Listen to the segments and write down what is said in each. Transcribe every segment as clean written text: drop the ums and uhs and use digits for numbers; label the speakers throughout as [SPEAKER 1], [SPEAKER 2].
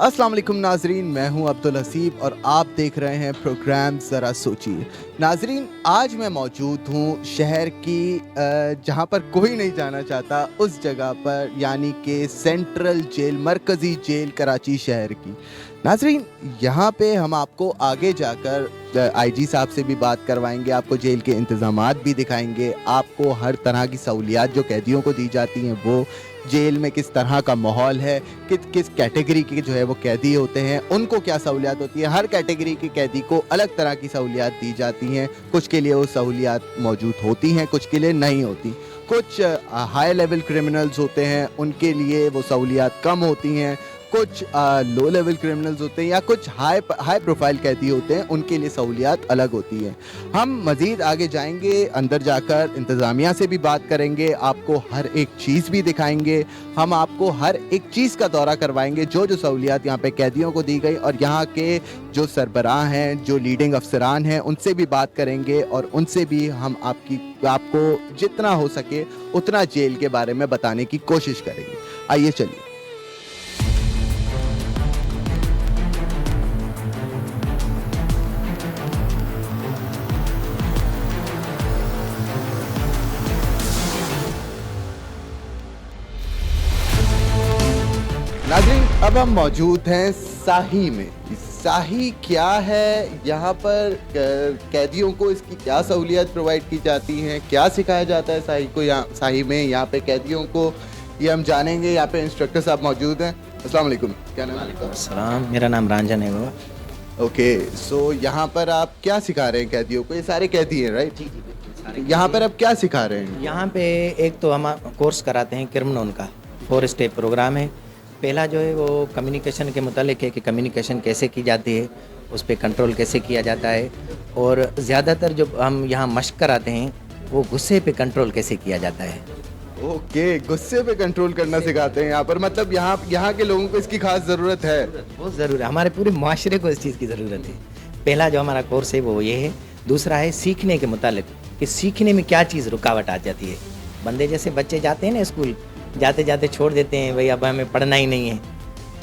[SPEAKER 1] अस्सलाम वालेकुम नाजरीन, मैं हूं अब्दुल हसीब और आप देख रहे हैं प्रोग्राम ज़रा सोचिए। नाजरीन, आज मैं मौजूद हूं शहर की जहां पर कोई नहीं जाना चाहता उस जगह पर, यानी कि सेंट्रल जेल, मरकज़ी जेल कराची शहर की। नाजरीन, यहाँ पे हम आपको आगे जाकर आईजी साहब से भी बात करवाएंगे, आपको जेल के इंतज़ामात भी दिखाएंगे, आपको हर तरह की सहूलियात जो कैदियों को दी जाती हैं वो, जेल में किस तरह का माहौल है, किस कैटेगरी के जो है वो कैदी होते हैं, उनको क्या सहूलियात होती है। हर कैटेगरी के कैदी को अलग तरह की सहूलियात दी जाती हैं। कुछ के लिए वो सहूलियात मौजूद होती हैं, कुछ के लिए नहीं होती। कुछ हाई लेवल क्रिमिनल्स होते हैं, उनके लिए वो सहूलियात कम होती हैं। कुछ लो लेवल क्रिमिनल्स होते हैं या कुछ हाई प्रोफाइल कैदी होते हैं, उनके लिए सहूलियात अलग होती हैं। हम मज़ीद आगे जाएंगे, अंदर जाकर इंतज़ामिया से भी बात करेंगे, आपको हर एक चीज़ भी दिखाएंगे, हम आपको हर एक चीज़ का दौरा करवाएंगे जो जो सहूलियात यहाँ पे कैदियों को दी गई, और यहाँ के जो सरबराह हैं, जो लीडिंग अफसरान हैं, उनसे भी बात करेंगे और उनसे भी हम आपको जितना हो सके उतना जेल के बारे में बताने की कोशिश करेंगे। आइए चलिए। नाज़रीन, अब हम मौजूद हैं शाही में। शाही क्या है, यहाँ पर कैदियों को इसकी क्या सहूलियत प्रोवाइड की जाती हैं, क्या सिखाया जाता है शाही को, यहाँ शाही में यहाँ पे कैदियों को, ये हम जानेंगे। यहाँ पे इंस्ट्रक्टर साहब मौजूद हैं। अस्सलाम वालेकुम, क्या नाम है?
[SPEAKER 2] सलाम, मेरा नाम रंजन है वो।
[SPEAKER 1] ओके, सो यहाँ पर आप क्या सिखा रहे हैं कैदियों को? ये सारे कैदी हैं, राइट?
[SPEAKER 2] जी जी,
[SPEAKER 1] यहाँ पर आप क्या सिखा रहे हैं?
[SPEAKER 2] यहाँ पे एक तो हम कोर्स कराते हैं क्रिमिनल का 4 स्टेप प्रोग्राम है। पहला जो है वो कम्युनिकेशन के मुतालिक है कि कम्युनिकेशन कैसे की जाती है, उस पर कंट्रोल कैसे किया जाता है, और ज़्यादातर जो हम यहाँ मश्क कराते हैं वो गुस्से पे कंट्रोल कैसे किया जाता है।
[SPEAKER 1] ओके, गुस्से पे कंट्रोल करना सिखाते हैं यहाँ पर। मतलब यहाँ के लोगों को इसकी खास ज़रूरत है।
[SPEAKER 2] बहुत ज़रूर है, हमारे पूरे माशरे को इस चीज़ की ज़रूरत है। पहला जो हमारा कोर्स है वो ये है। दूसरा है सीखने के मुतालिक कि सीखने में क्या चीज़ रुकावट आ जाती है। बंदे जैसे बच्चे जाते हैं ना स्कूल, जाते जाते छोड़ देते हैं, भाई अब हमें पढ़ना ही नहीं है,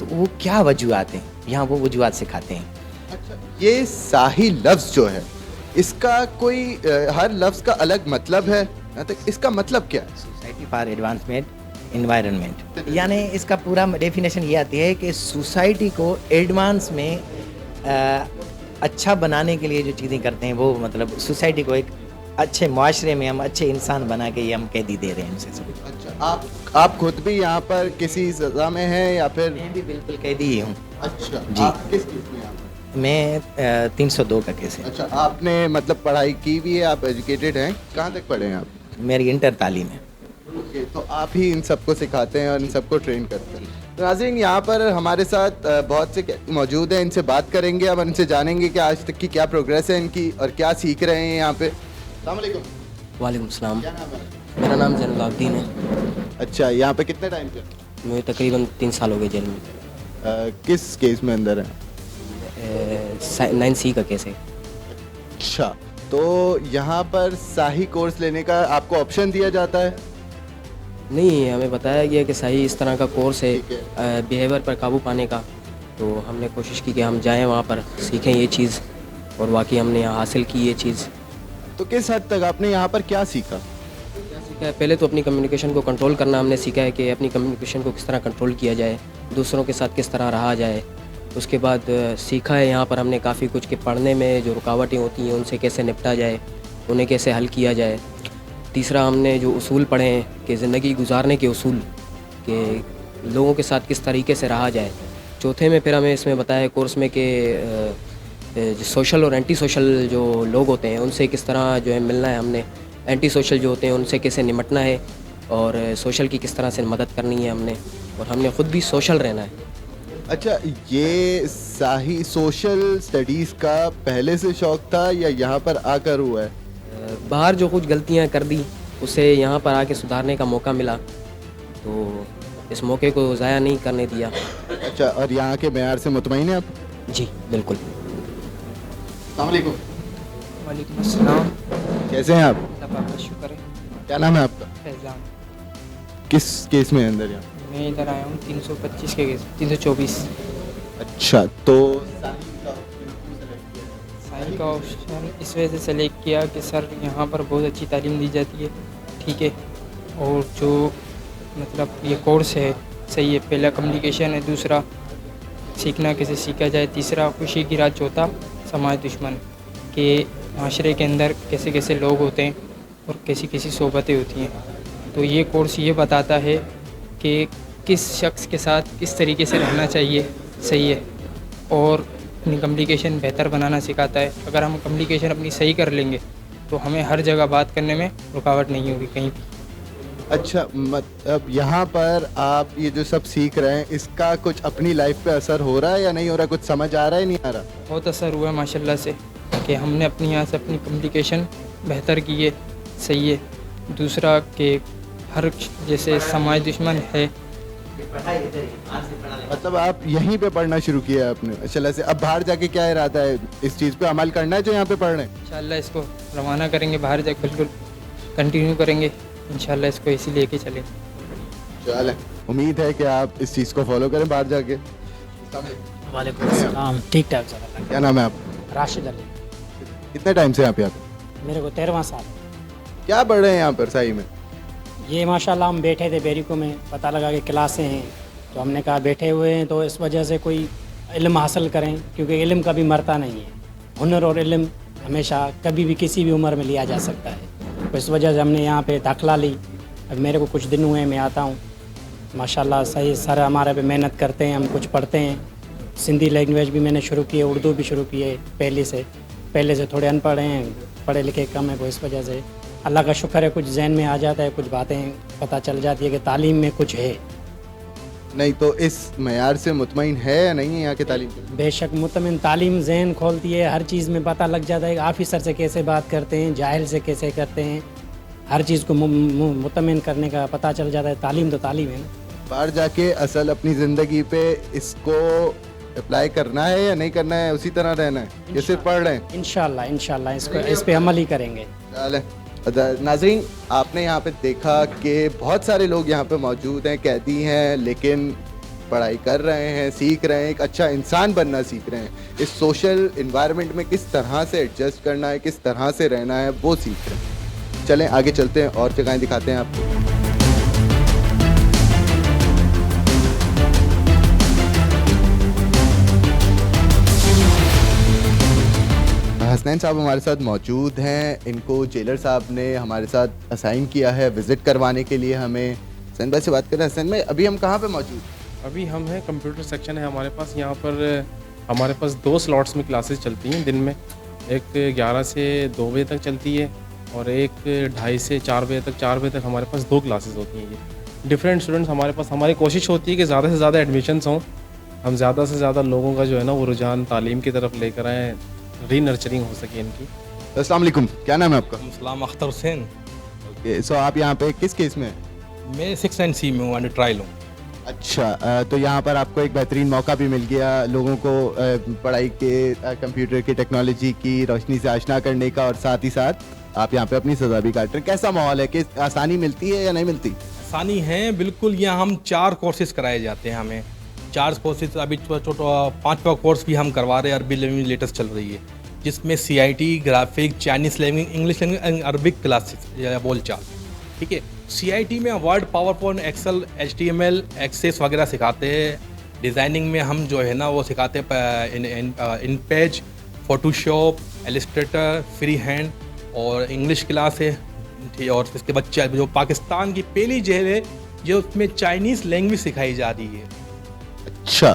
[SPEAKER 2] तो वो क्या वजूहत हैं, यहाँ वो वजूहत सिखाते हैं।
[SPEAKER 1] अच्छा, ये शाही लफ्ज़ जो है, इसका कोई हर लफ्ज़ का अलग मतलब है, तो इसका मतलब क्या है?
[SPEAKER 2] सोसाइटी फॉर एडवांसमेंट इन्वायरमेंट, यानी इसका पूरा डेफिनेशन ये आती है कि सोसाइटी को एडवांस में अच्छा बनाने के लिए जो चीज़ें करते हैं वो, मतलब सोसाइटी को एक अच्छे माशरे में हम अच्छे इंसान बना के ये हम कैदी दे रहे हैं उनसे सब।
[SPEAKER 1] अच्छा, आप खुद भी यहाँ पर किसी सज़ा में हैं या फिर?
[SPEAKER 2] मैं भी बिल्कुल कैदी ही हूँ।
[SPEAKER 1] अच्छा
[SPEAKER 2] जी।
[SPEAKER 1] आप किस केस में यहाँ पर?
[SPEAKER 2] मैं 302 का केस है।
[SPEAKER 1] अच्छा, आपने मतलब पढ़ाई की भी है, आप एजुकेटेड हैं? कहाँ तक पढ़े हैं आप?
[SPEAKER 2] मेरी इंटर तालीम है।
[SPEAKER 1] ओके, तो आप ही इन सबको सिखाते हैं और इन सबको ट्रेन करते हैं। तो नाज़रीन, यहाँ पर हमारे साथ बहुत से मौजूद हैं, इनसे बात करेंगे, अब इनसे जानेंगे कि आज तक की क्या प्रोग्रेस है इनकी और क्या सीख रहे हैं यहाँ पे। अस्सलाम वालेकुम।
[SPEAKER 3] वालेकुम सलाम।
[SPEAKER 1] क्या नाम है?
[SPEAKER 3] मेरा नाम जैनुलाब्दीन है।
[SPEAKER 1] अच्छा, यहाँ पे कितने टाइम से?
[SPEAKER 3] मैं तकरीबन 3 साल हो गए जेल में।
[SPEAKER 1] किस केस में अंदर हैं?
[SPEAKER 3] 9C का केस है।
[SPEAKER 1] अच्छा, तो यहाँ पर शाही कोर्स लेने का आपको ऑप्शन दिया जाता है?
[SPEAKER 3] नहीं, हमें बताया गया कि सही इस तरह का कोर्स है
[SPEAKER 1] ठीक है।
[SPEAKER 3] बिहेवियर पर काबू पाने का, तो हमने कोशिश की कि हम जाएं वहाँ पर सीखें ये चीज़, और वाकई हमने यहाँ हासिल की ये चीज़।
[SPEAKER 1] तो किस हद तक आपने यहाँ पर क्या सीखा?
[SPEAKER 3] सीखा है, पहले तो अपनी कम्युनिकेशन को कंट्रोल करना हमने सीखा है कि अपनी कम्युनिकेशन को किस तरह कंट्रोल किया जाए, दूसरों के साथ किस तरह रहा जाए। उसके बाद सीखा है यहाँ पर हमने काफ़ी कुछ कि पढ़ने में जो रुकावटें होती हैं उनसे कैसे निपटा जाए, उन्हें कैसे हल किया जाए। तीसरा, हमने जो उसूल पढ़े हैं कि ज़िंदगी गुजारने के उसूल, कि लोगों के साथ किस तरीके से रहा जाए। चौथे में फिर हमें इसमें बताया कोर्स में कि जो सोशल और एंटी सोशल जो लोग होते हैं उनसे किस तरह जो है मिलना है हमने, एंटी सोशल जो होते हैं उनसे कैसे निमटना है, और सोशल की किस तरह से मदद करनी है हमने, और हमने ख़ुद भी सोशल रहना है।
[SPEAKER 1] अच्छा, ये शाही सोशल स्टडीज़ का पहले से शौक़ था या यहाँ पर आकर हुआ है?
[SPEAKER 3] बाहर जो कुछ गलतियाँ कर दी उसे यहाँ पर आके सुधारने का मौका मिला, तो इस मौके को ज़ाया नहीं करने दिया।
[SPEAKER 1] अच्छा, और यहाँ के मेयार से मुतमईन हैं आप?
[SPEAKER 3] जी बिल्कुल।
[SPEAKER 1] अस्सलाम वालेकुम।
[SPEAKER 4] वालेकुम अस्सलाम।
[SPEAKER 1] कैसे हैं आप?
[SPEAKER 4] अल्लाह पाक का शुक्र है।
[SPEAKER 1] क्या नाम है आपका?
[SPEAKER 4] फैज़ान।
[SPEAKER 1] किस केस में अंदर यहाँ?
[SPEAKER 4] मैं इधर आया हूँ 325 के केस, 324।
[SPEAKER 1] अच्छा, तो
[SPEAKER 4] साई का ऑप्शन इस वजह से सेलेक्ट किया कि सर यहाँ पर बहुत अच्छी तालीम दी जाती है, ठीक है। और जो मतलब ये कोर्स है सही है। पहला कम्युनिकेशन है, दूसरा सीखना कैसे सीखा जाए, तीसरा खुशी की रात, चौथा समाज दुश्मन के माशरे के अंदर कैसे कैसे लोग होते हैं और कैसी कैसी सोबतें होती हैं। तो ये कोर्स ये बताता है कि किस शख्स के साथ किस तरीके से रहना चाहिए, सही है। और अपनी कम्युनिकेशन बेहतर बनाना सिखाता है। अगर हम कम्युनिकेशन अपनी सही कर लेंगे तो हमें हर जगह बात करने में रुकावट नहीं होगी कहीं भी।
[SPEAKER 1] अच्छा, मतलब यहाँ पर आप ये जो सब सीख रहे हैं, इसका कुछ अपनी लाइफ पे असर हो रहा है या नहीं हो रहा, कुछ समझ आ रहा है नहीं आ रहा?
[SPEAKER 4] बहुत असर हुआ है माशाल्लाह से कि हमने अपनी यहाँ से अपनी कम्युनिकेशन बेहतर की है, सही है। दूसरा कि हर जैसे समाज दुश्मन है।
[SPEAKER 1] मतलब आप यहीं पे पढ़ना शुरू किया है आपने? अच्छा, से अब बाहर जाके क्या इरादा है, इस चीज़ पे अमल करना है जो यहाँ पे पढ़ रहे हैं?
[SPEAKER 4] इंशाल्लाह इसको रवाना करेंगे बाहर जाकर, बिल्कुल कंटिन्यू करेंगे इंशाल्लाह, इसको इसी लेके चले।
[SPEAKER 1] चलें, उम्मीद है कि आप इस चीज़ को फॉलो करें बाहर जाके।
[SPEAKER 5] वालेकुम अस्सलाम। ठीक ठाक सर।
[SPEAKER 1] क्या नाम है आप?
[SPEAKER 5] राशिद अली।
[SPEAKER 1] कितने टाइम से आप यहाँ पे?
[SPEAKER 5] मेरे को 13वां साल।
[SPEAKER 1] क्या पढ़ रहे हैं यहाँ पर सही में?
[SPEAKER 5] ये माशाल्लाह हम बैठे थे बेरिको में, पता लगा कि क्लासें हैं, तो हमने कहा बैठे हुए हैं तो इस वजह से कोई इल्म हासिल करें, क्योंकि इल्म कभी मरता नहीं है। हुनर और इल्म हमेशा कभी भी किसी भी उम्र में लिया जा सकता है। तो इस वजह से हमने यहाँ पे दाखिला ली। अब मेरे को कुछ दिन हुए मैं आता हूँ। माशाल्लाह सही सर हमारे पे मेहनत करते हैं, हम कुछ पढ़ते हैं। सिंधी लैंग्वेज भी मैंने शुरू की है, उर्दू भी शुरू की है पहले से थोड़े अनपढ़ हैं, पढ़े लिखे कम है, तो इस वजह से अल्लाह का शुक्र है कुछ जहन में आ जाता है, कुछ बातें पता चल जाती है कि तालीम में कुछ है।
[SPEAKER 1] नहीं तो इस मयार से मुतमईन है या नहीं है यहाँ की तालीम?
[SPEAKER 5] बेशक मुतमिन तालीम जहन खोलती है, हर चीज़ में पता लग जाता है कि ऑफिसर से कैसे बात करते हैं, जाहिल से कैसे करते हैं, हर चीज़ को मुतमिन करने का पता चल जाता है। तालीम तो तालीम है ना।
[SPEAKER 1] बाहर जाके असल अपनी ज़िंदगी पे इसको अप्लाई करना है या नहीं करना है, उसी तरह रहना है, ये सिर्फ पढ़ रहे हैं?
[SPEAKER 5] इंशाल्लाह इस पे अमल ही करेंगे।
[SPEAKER 1] चलें। नाज़रीन, आपने यहाँ पे देखा कि बहुत सारे लोग यहाँ पे मौजूद हैं, कैदी हैं, लेकिन पढ़ाई कर रहे हैं, सीख रहे हैं, एक अच्छा इंसान बनना सीख रहे हैं। इस सोशल इन्वायरमेंट में किस तरह से एडजस्ट करना है, किस तरह से रहना है, वो सीख रहे हैं। चलें आगे चलते हैं और जगहें दिखाते हैं आपको। हसनैन साहब हमारे साथ मौजूद हैं। इनको जेलर साहब ने हमारे साथ असाइन किया है विज़िट करवाने के लिए हमें। हसनैन भाई से बात करें। हसनैन भाई, अभी हम कहाँ पे मौजूद?
[SPEAKER 6] अभी हम हैं कंप्यूटर सेक्शन है हमारे पास। यहाँ पर हमारे पास 2 स्लॉट्स में क्लासेस चलती हैं दिन में। एक 11 से 2 बजे तक चलती है और एक 2:30 से 4 बजे तक। 4 बजे तक हमारे पास 2 क्लासेस होती हैं। ये डिफरेंट स्टूडेंट्स हमारे पास। हमारी कोशिश होती है कि ज़्यादा से ज़्यादा एडमिशन्स हों, हम ज़्यादा से ज़्यादा लोगों का जो है ना वो रुझान तालीम की तरफ लेकर आएँ, री नर्चरिंग हो सके इनकी।
[SPEAKER 1] अस्सलाम वालेकुम, क्या नाम है आपका?
[SPEAKER 7] सलाम अख्तर हुसैन।
[SPEAKER 1] ओके, सो आप यहाँ पे किस केस में?
[SPEAKER 7] मैं 6 में हूँ, अंडर ट्रायल हूँ।
[SPEAKER 1] अच्छा, तो यहाँ पर आपको एक बेहतरीन मौका भी मिल गया लोगों को पढ़ाई के, कंप्यूटर की टेक्नोलॉजी की रोशनी से आशना करने का, और साथ ही साथ आप यहाँ पे अपनी सज़ा भी काट रहे हैं। कैसा माहौल है, कि आसानी मिलती है या नहीं मिलती?
[SPEAKER 7] आसानी है बिल्कुल। यहाँ हम 4 कोर्सेज कराए जाते हैं हमें। 4 कोर्सेज, अभी 5वां कोर्स भी हम करवा रहे हैं। अरबी लैंग्वेज लेटेस्ट चल रही है, जिसमें CIT, graphic, Chinese language, English language, Arabic classes बोलचाल। ठीक है। CIT में Word, PowerPoint, Excel, HTML, Access वगैरह सिखाते हैं। डिज़ाइनिंग में हम जो है ना वो सिखाते हैं इन page, Photoshop, Illustrator, free hand, और इंग्लिश क्लास है। ठीक। और इसके बच्चे जो पाकिस्तान की पहली जेल है जो उसमें चाइनीज़ लैंग्वेज सिखाई जा रही है।
[SPEAKER 1] अच्छा,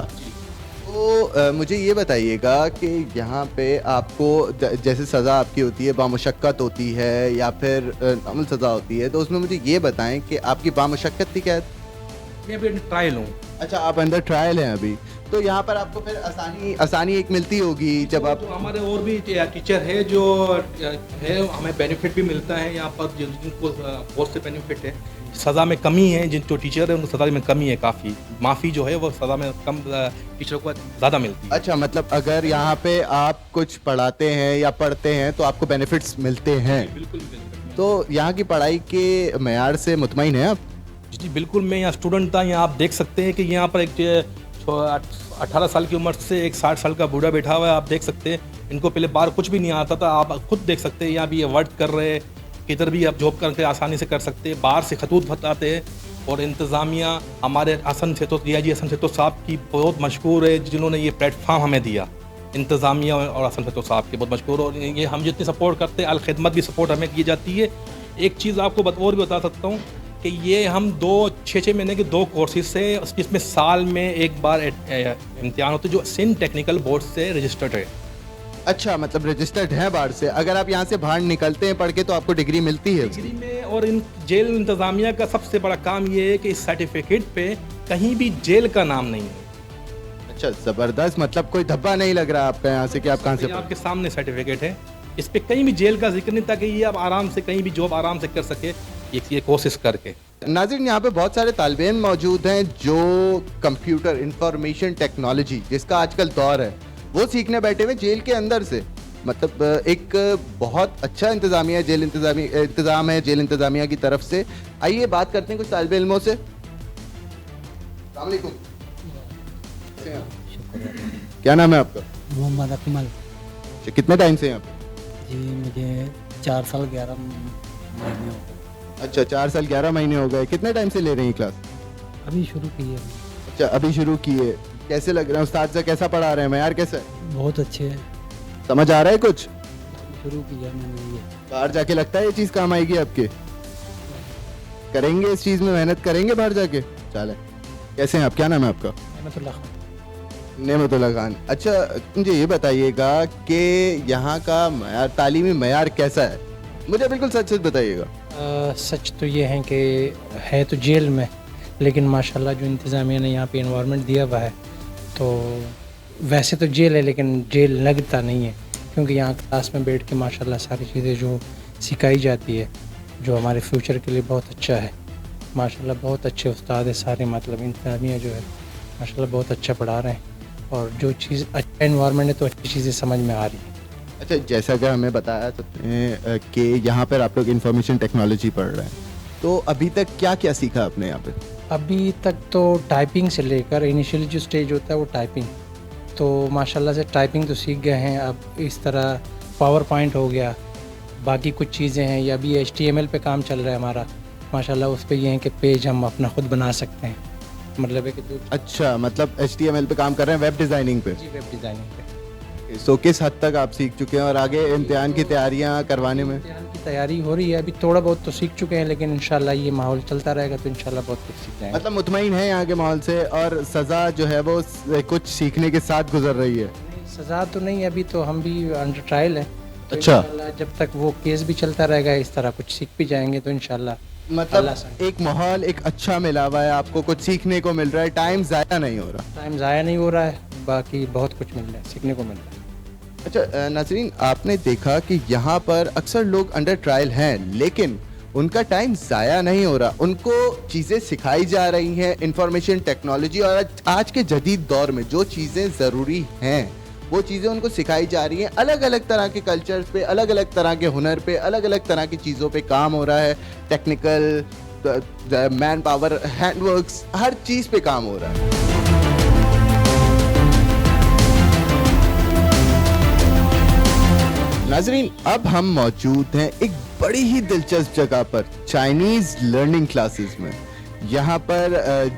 [SPEAKER 1] तो मुझे ये बताइएगा कि यहाँ पे आपको जैसे सज़ा आपकी होती है, बामुशक्कत होती है या फिर नॉर्मल सज़ा होती है, तो उसमें मुझे ये बताएं कि आपकी बामुशक्कत थी क्या?
[SPEAKER 7] मैं अभी ट्रायल हूँ।
[SPEAKER 1] अच्छा, आप अंदर ट्रायल हैं अभी, तो यहाँ पर आपको फिर आसानी एक मिलती होगी जब आप।
[SPEAKER 7] तो हमारे और भी टीचर है जो है, हमें बेनिफिट भी मिलता है यहाँ पर, जिनको बहुत से बेनिफिट है। सज़ा में कमी है, जिन जो टीचर है उनको सज़ा में कमी है काफ़ी। माफ़ी जो है वो सज़ा में कम, टीचर को ज़्यादा मिलती है।
[SPEAKER 1] अच्छा, मतलब अगर यहाँ पे आप कुछ पढ़ाते हैं या पढ़ते हैं तो आपको बेनिफिट्स मिलते हैं?
[SPEAKER 7] बिल्कुल बिल्कुल।
[SPEAKER 1] तो यहाँ की पढ़ाई के मयार से मुतमईन हैं आप?
[SPEAKER 7] जी बिल्कुल। मैं यहाँ स्टूडेंट था, यहाँ आप देख सकते हैं कि यहाँ पर एक 18 साल की उम्र से एक 60 साल का बूढ़ा बैठा हुआ है, आप देख सकते हैं। इनको पहले बाहर कुछ भी नहीं आता था, आप खुद देख सकते हैं। यहाँ भी ये वर्क कर रहे हैं, किधर भी आप जॉब करके आसानी से कर सकते हैं। बाहर से खतूत बताते हैं। और इंतज़ामिया हमारे हसन सेतो DIG हसन सेतो साहब की बहुत मशहूर है, जिन्होंने ये प्लेटफॉर्म हमें दिया। इंतज़ामिया और हसन सेतो साहब के बहुत मशहूर, और ये हम जितनी सपोर्ट करते हैं, अलखिदमत भी सपोर्ट हमें की जाती है। एक चीज़ आपको और भी बता सकता हूँ कि ये हम 6 महीने के 2 कोर्सेज से, इसमें साल में एक बार इम्तिहान होते जो सिंध टेक्निकल बोर्ड से रजिस्टर्ड है।
[SPEAKER 1] अच्छा, मतलब रजिस्टर्ड है बाहर से। अगर आप यहाँ से बाहर निकलते हैं पढ़ के तो आपको डिग्री मिलती है
[SPEAKER 7] डिग्री में। और इन जेल इंतज़ामिया का सबसे बड़ा काम ये है कि इस सर्टिफिकेट पे कहीं भी जेल का नाम नहीं है।
[SPEAKER 1] अच्छा, ज़बरदस्त। मतलब कोई धब्बा नहीं लग रहा आपका यहाँ से कि आप कहाँ से
[SPEAKER 7] ये आपके सामने सर्टिफिकेट है, इस पे कहीं भी जेल का जिक्र नहीं, ताकि ये आप आराम से कहीं भी जॉब आराम से कर सके ये कोशिश करके।
[SPEAKER 1] नाज़रीन, यहाँ पे बहुत सारे तालिब इल्म मौजूद हैं जो कंप्यूटर इंफॉर्मेशन टेक्नोलॉजी, जिसका आजकल दौर है, वो सीखने बैठे हुए जेल के अंदर से। मतलब एक बहुत अच्छा इंतज़ाम है जेल इंतज़ामिया की तरफ से। आइए बात करते हैं कुछ तालिब इल्मों से। अस्सलाम वालेकुम। क्या नाम है आपका?
[SPEAKER 8] मोहम्मद अकमल।
[SPEAKER 1] अच्छा, कितने टाइम से यहाँ पे?
[SPEAKER 8] जी मुझे 4 साल 11 महीने हो गए।
[SPEAKER 1] अच्छा, 4 साल 11 महीने हो गए। कितने टाइम से ले रही हैं क्लास?
[SPEAKER 8] अभी शुरू की है।
[SPEAKER 1] अच्छा, अभी शुरू की है। कैसे लग रहा है? उस्ताद से कैसा पढ़ा रहे हैं? मयार कैसा है?
[SPEAKER 8] बहुत अच्छे है।
[SPEAKER 1] समझ आ रहा है कुछ?
[SPEAKER 8] शुरू किया मैंने ये।
[SPEAKER 1] बाहर जाके लगता है ये चीज़ काम आएगी आपके? करेंगे इस चीज़ में मेहनत करेंगे बाहर जाके? चले। कैसे हैं आप? क्या नाम है आपका? नेमतुल्लाह खान। अच्छा, मुझे ये बताइएगा कि यहाँ का मयार, तालीमी मयार कैसा है? मुझे बिल्कुल सच सच बताइएगा।
[SPEAKER 8] सच तो ये है कि है तो जेल में, लेकिन माशाल्लाह जो इंतज़ामिया ने यहाँ पे इन्वायरमेंट दिया हुआ है, तो वैसे तो जेल है लेकिन जेल लगता नहीं है, क्योंकि यहाँ क्लास में बैठ के माशाल्लाह सारी चीज़ें जो सिखाई जाती है, जो हमारे फ्यूचर के लिए बहुत अच्छा है। माशाल्लाह बहुत अच्छे उस्ताद है सारे, मतलब इंतज़ामिया जो है माशाल्लाह बहुत अच्छा पढ़ा रहे हैं, और जो चीज़ अच्छा इन्वायरमेंट है तो अच्छी चीज़ें समझ में आ रही है।
[SPEAKER 1] अच्छा, जैसा कि हमें बताया कि यहाँ पर आप लोग इंफॉर्मेशन टेक्नोलॉजी पढ़ रहे हैं, तो अभी तक क्या क्या सीखा आपने यहाँ पे?
[SPEAKER 8] अभी तक तो टाइपिंग से लेकर इनिशियली जो स्टेज होता है वो टाइपिंग, तो माशाल्लाह से टाइपिंग तो सीख गए हैं। अब इस तरह पावर पॉइंट हो गया, बाकी कुछ चीज़ें हैं, या अभी HTML पे काम चल रहा है हमारा माशाल्लाह। उस पे ये है कि पेज हम अपना खुद बना सकते हैं, मतलब है कि
[SPEAKER 1] अच्छा, मतलब HTML पे काम कर रहे हैं, वेब डिज़ाइनिंग पे?
[SPEAKER 8] जी, वेब डिज़ाइनिंग पे।
[SPEAKER 1] सो किस हद तक आप सीख चुके हैं और आगे इम्तिहान की तैयारियां करवाने में?
[SPEAKER 8] इम्तिहान की तैयारी हो रही है, अभी थोड़ा बहुत तो सीख चुके हैं, लेकिन इंशाल्लाह ये माहौल चलता रहेगा तो इंशाल्लाह बहुत कुछ सीख जाएंगे।
[SPEAKER 1] मतलब मुतमईन है यहाँ के माहौल से, और सज़ा जो है वो कुछ सीखने के साथ गुजर रही है?
[SPEAKER 8] सज़ा तो नहीं, अभी तो हम भी अंडर ट्रायल है। तो
[SPEAKER 1] अच्छा,
[SPEAKER 8] इंशाल्लाह जब तक वो केस भी चलता रहेगा इस तरह कुछ सीख भी जाएंगे तो इंशाल्लाह।
[SPEAKER 1] मतलब एक माहौल एक अच्छा मिला हुआ है, आपको कुछ सीखने को मिल रहा है, टाइम ज़ाया नहीं हो रहा?
[SPEAKER 8] टाइम ज़ाया नहीं हो रहा है, बाकी बहुत कुछ मिल रहा है, सीखने को मिल रहा है।
[SPEAKER 1] अच्छा नाज़रीन, आपने देखा कि यहाँ पर अक्सर लोग अंडर ट्रायल हैं, लेकिन उनका टाइम ज़ाया नहीं हो रहा, उनको चीज़ें सिखाई जा रही हैं, इंफॉर्मेशन टेक्नोलॉजी, और आज के जदीद दौर में जो चीज़ें ज़रूरी हैं वो चीज़ें उनको सिखाई जा रही हैं। अलग अलग तरह के कल्चर्स पे, अलग अलग तरह के हुनर पे, अलग अलग तरह की चीज़ों पे काम हो रहा है। टेक्निकल, मैन पावर, हैंडवर्क्स, हर चीज़ पे काम हो रहा है। नाज़रीन, अब हम मौजूद हैं एक बड़ी ही दिलचस्प जगह पर, चाइनीज़ लर्निंग क्लासेस में। यहाँ पर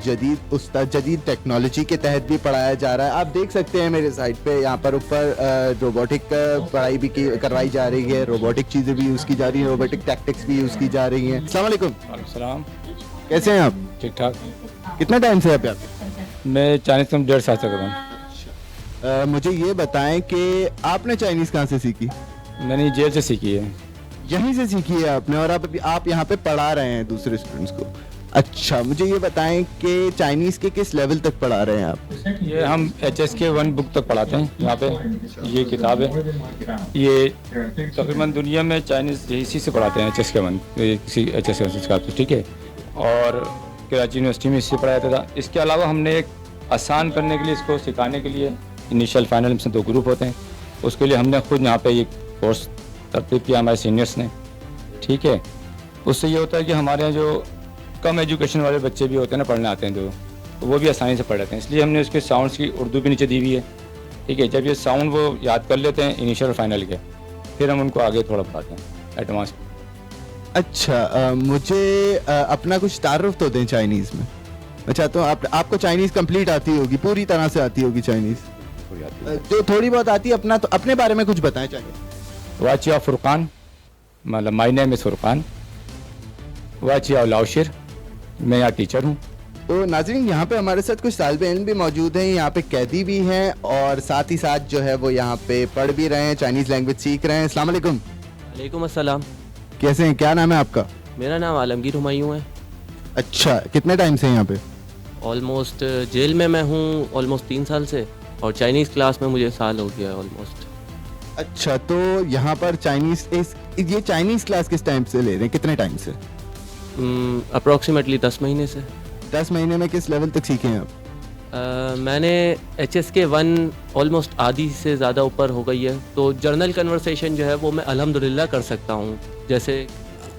[SPEAKER 1] जदीद टेक्नोलॉजी के तहत भी पढ़ाया जा रहा है। आप देख सकते हैं मेरे साइड पे, यहाँ पर ऊपर रोबोटिक पढ़ाई भी करवाई जा रही है, रोबोटिक चीज़ें भी यूज़ की जा रही हैं, रोबोटिक टैक्टिक्स भी यूज़ की जा रही हैं। अस्सलाम वालेकुम।
[SPEAKER 9] सलाम।
[SPEAKER 1] कैसे हैं आप?
[SPEAKER 9] ठीक ठाक।
[SPEAKER 1] कितना टाइम से आप यहाँ पे?
[SPEAKER 9] मैं चाइनीज़ में 1.5 साल से कर रहा हूँ।
[SPEAKER 1] मुझे ये बताएं कि आपने चाइनीज़ कहाँ से सीखी?
[SPEAKER 9] मैंने जेल से सीखी है।
[SPEAKER 1] यहीं से सीखी है आपने, और आप यहाँ पे पढ़ा रहे हैं दूसरे स्टूडेंट्स को? अच्छा, मुझे ये बताएं कि चाइनीज़ के किस लेवल तक पढ़ा रहे हैं आप?
[SPEAKER 9] ये हम HSK 1 बुक तक पढ़ाते हैं यहाँ पे। ये किताब है, ये तकरीबन दुनिया में चाइनीज़ इसी से पढ़ाते हैं, HSK 1, किसी HSK 1 सिखाते, ठीक है। और कराची यूनिवर्सिटी में इससे पढ़ाया था। इसके अलावा हमने एक आसान करने के लिए, इसको सिखाने के लिए इनिशियल फाइनल में 2 ग्रुप होते हैं, उसके लिए हमने खुद यहाँ पे ये कोर्स तरतीब किया हमारे सीनियर्स ने, ठीक है। उससे ये होता है कि हमारे यहाँ जो कम एजुकेशन वाले बच्चे भी होते हैं ना, पढ़ने आते हैं, तो वो भी आसानी से पढ़ लेते हैं। इसलिए हमने उसके साउंड्स की उर्दू भी नीचे दी हुई है, ठीक है। जब ये साउंड वो याद कर लेते हैं इनिशियल और फाइनल के, फिर हम उनको आगे थोड़ा पढ़ाते हैं एडवांस।
[SPEAKER 1] अच्छा, मुझे अपना कुछ तारुफ तो दें चाइनीज़ में। मैं चाहता हूँ आपको चाइनीज़ कंप्लीट आती होगी, पूरी तरह से आती होगी चाइनीज़। जो थोड़ी बहुत आती है अपना, तो अपने बारे में कुछ बताएं चाहिए।
[SPEAKER 9] वाचिया फुरकान, मतलब माय नेम इज़ फुरकान, वाचिया लाउशिर, मैं यहाँ टीचर हूँ।
[SPEAKER 1] तो नाज़रीन, यहाँ पे हमारे साथ कुछ तालिब इल्म भी मौजूद हैं, यहाँ पे कैदी भी हैं और साथ ही साथ जो है वो यहाँ पे पढ़ भी रहे हैं, चाइनीज़ लैंग्वेज सीख रहे हैं। अस्सलाम वालेकुम।
[SPEAKER 10] वालेकुम अस्सलाम।
[SPEAKER 1] कैसे हैं, क्या नाम है आपका?
[SPEAKER 10] मेरा नाम आलमगीर हुमायूं है।
[SPEAKER 1] अच्छा, कितने टाइम से यहाँ पे?
[SPEAKER 10] ऑलमोस्ट जेल में मैं हूँ ऑलमोस्ट 3 साल से, और चाइनीज़ क्लास में मुझे साल हो गया ऑलमोस्ट।
[SPEAKER 1] अच्छा, तो यहाँ पर ये चाइनीज़ क्लास किस टाइम से ले रहे हैं, कितने टाइम से?
[SPEAKER 10] अप्रॉक्सीमेटली 10 महीने से।
[SPEAKER 1] 10 महीने में किस लेवल तक सीखे हैं आप?
[SPEAKER 10] मैंने HSK 1 ऑलमोस्ट आधी से ज़्यादा ऊपर हो गई है, तो जर्नल कन्वर्सेशन जो है वो मैं अल्हम्दुलिल्लाह कर सकता हूँ। जैसे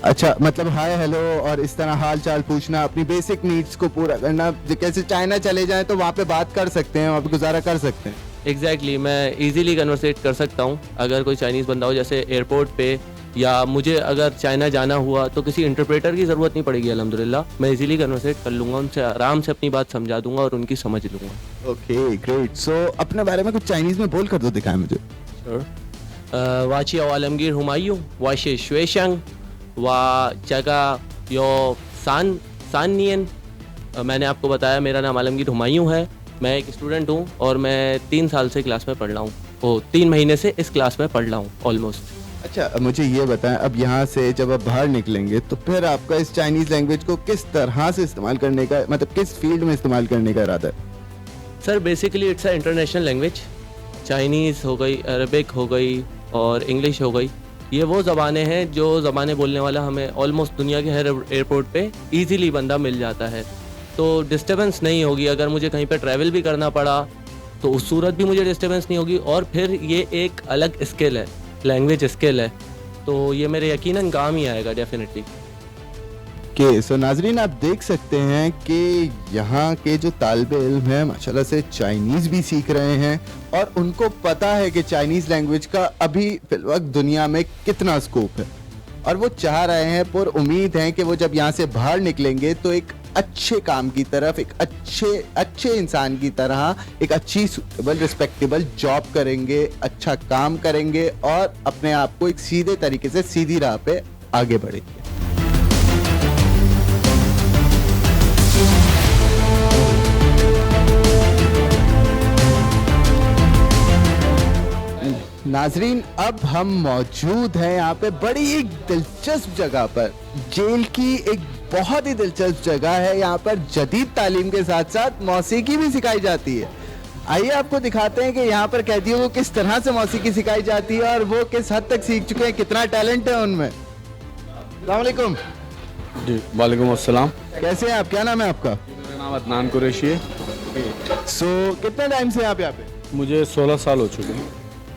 [SPEAKER 1] अच्छा, मतलब हाय हेलो और इस तरह हाल चाल पूछना, अपनी बेसिक नीड्स को पूरा करना। कैसे चाइना चले जाएं तो वहाँ पे बात कर सकते हैं, वहाँ पे गुजारा कर सकते हैं।
[SPEAKER 10] एग्जैक्टली मैं इजीली कन्वर्सेट कर सकता हूँ। अगर कोई चाइनीज़ बंदा हो, जैसे एयरपोर्ट पे, या मुझे अगर चाइना जाना हुआ तो किसी इंटरप्रेटर की ज़रूरत नहीं पड़ेगी अल्हम्दुलिल्लाह। मैं इजीली कन्वर्सेट कर लूँगा, उनसे आराम से अपनी बात समझा दूंगा और उनकी समझ लूँगा।
[SPEAKER 1] Okay, great. सो अपने बारे में कुछ चाइनीज़ में बोल कर दो, दिखाएं मुझे।
[SPEAKER 10] वाचिया आलमगीर हुमायूं, वाशे श्वेशंग, वा जगा यो सानियन। मैंने आपको बताया मेरा नाम आलमगीर हुमायूं है, मैं एक स्टूडेंट हूँ और मैं 3 साल से क्लास में पढ़ रहा हूँ। 3 महीने से इस क्लास में पढ़ रहा हूँ ऑलमोस्ट।
[SPEAKER 1] अच्छा, मुझे ये बताएं, अब यहाँ से जब आप बाहर निकलेंगे तो फिर आपका इस चाइनीज़ लैंग्वेज को किस तरह से इस्तेमाल करने का, मतलब किस फील्ड में इस्तेमाल करने का इरादा है?
[SPEAKER 10] Sir basically it's a international language. Chinese हो गई, अरबिक हो गई और इंग्लिश हो गई, ये वो ज़बानें हैं जो ज़बानें बोलने वाला हमें ऑलमोस्ट दुनिया के हर एयरपोर्ट पे इजीली बंदा मिल जाता है। तो डिस्टर्बेंस नहीं होगी। अगर मुझे कहीं पे ट्रैवल भी करना पड़ा तो उस सूरत भी मुझे डिस्टर्बेंस नहीं होगी। और फिर ये एक अलग स्किल है, लैंग्वेज स्किल है, तो ये मेरे यकीनन काम ही आएगा डेफिनेटली।
[SPEAKER 1] सो नाजरीन, आप देख सकते हैं कि यहाँ के जो तालिबे इल्म हैं माशाल्लाह से चाइनीज़ भी सीख रहे हैं और उनको पता है कि चाइनीज़ लैंग्वेज का अभी फिलवक्त दुनिया में कितना स्कोप है, और वो चाह रहे हैं, पुर उम्मीद हैं कि वो जब यहाँ से बाहर निकलेंगे तो एक अच्छे काम की तरफ, एक अच्छे इंसान की तरह एक अच्छी सूटेबल रिस्पेक्टेबल जॉब करेंगे, अच्छा काम करेंगे और अपने आप को एक सीधे तरीके से सीधी राह पे आगे बढ़ेंगे। नाजरीन, अब हम मौजूद हैं यहाँ पे बड़ी एक दिलचस्प जगह पर, जेल की एक बहुत ही दिलचस्प जगह है। यहाँ पर जदीद तालीम के साथ साथ मौसीकी भी सिखाई जाती है। आइए आपको दिखाते हैं कि यहाँ पर कैदियों को किस तरह से मौसीकी सिखाई जाती है और वो किस हद तक सीख चुके हैं, कितना टैलेंट है उनमें। अस्सलाम वालेकुम।
[SPEAKER 11] जी वालेकुम अस्सलाम।
[SPEAKER 1] कैसे हैं आप, क्या नाम है आपका?
[SPEAKER 11] मेरा नाम अदनान कुरैशी है।
[SPEAKER 1] कितने टाइम से आप यहाँ पे?
[SPEAKER 11] मुझे 16 साल हो चुके हैं।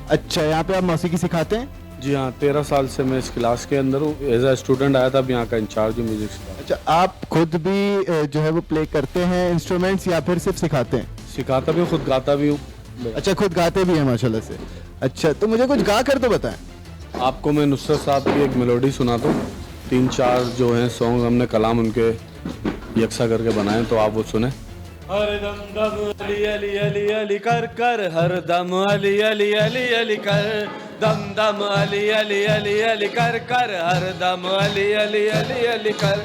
[SPEAKER 1] अच्छा, यहाँ पे आप मौसीकी सिखाते हैं?
[SPEAKER 11] जी हाँ, 13 साल से मैं इस क्लास के अंदर हूँ। एज अ स्टूडेंट आया था, अब यहाँ का इंचार्ज हूँ म्यूजिक का।
[SPEAKER 1] अच्छा, आप खुद भी जो है वो प्ले करते हैं इंस्ट्रूमेंट्स या फिर सिर्फ सिखाते हैं?
[SPEAKER 11] सिखाता भी हूँ, खुद गाता भी हूँ।
[SPEAKER 1] अच्छा, खुद गाते भी हैं माशाल्लाह से। अच्छा, तो मुझे कुछ गा कर तो बताएं।
[SPEAKER 11] आपको मैं नुसरत साहब की एक मेलोडी सुनाता हूँ। 3-4 जो हैं सॉन्ग हमने कलाम उनके यकसा करके बनाए, तो आप वो सुने। हर दम दम अली अली अली अली कर कर, हर दम अली अली अली अली कर, दम दम अली अली अली अली कर कर, हर दम अली अली अली अली कर,